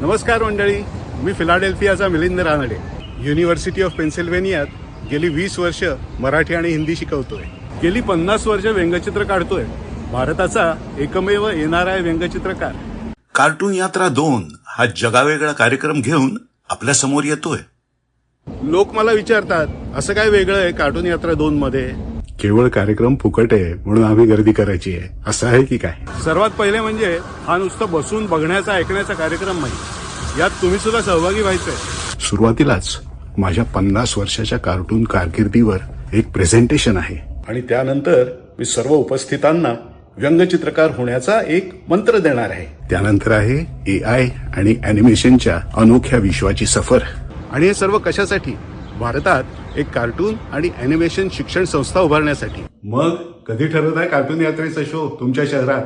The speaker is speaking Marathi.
नमस्कार मंडळी, मी फिलाडेल्फियाचा मिलिंद रानडे. युनिव्हर्सिटी ऑफ पेन्सिल्व्हेनियात गेली 20 वर्ष मराठी आणि हिंदी शिकवतोय. गेली 50 वर्ष व्यंगचित्र काढतोय. भारताचा एकमेव NRI व्यंगचित्रकार. कार्टून यात्रा 2 हा जगावेगळा कार्यक्रम घेऊन आपल्या समोर येतोय. लोक मला विचारतात, असं काय वेगळं आहे कार्टून यात्रा 2 मध्ये? केवळ कार्यक्रम फुकट आहे म्हणून आम्ही गर्दी करायची आहे असं आहे की काय? सर्वात पहिले म्हणजे हा नुसतं बसून बघण्याचा ऐकण्याचा कार्यक्रम नाही, यात तुम्ही सुद्धा सहभागी व्हायचंय. सुरुवातीलाच माझ्या 50 वर्षाच्या कार्टून कारकिर्दीवर एक प्रेझेंटेशन आहे आणि त्यानंतर मी सर्व उपस्थितांना व्यंगचित्रकार होण्याचा एक मंत्र देणार आहे. त्यानंतर आहे AI आणि अॅनिमेशनच्या अनोख्या विश्वाची सफर. आणि हे सर्व कशासाठी? भारतात एक कार्टून आणि अॅनिमेशन शिक्षण संस्था उभारण्यासाठी. मग कधी ठरत आहे कार्टून यात्रेचा शो तुमच्या शहरात?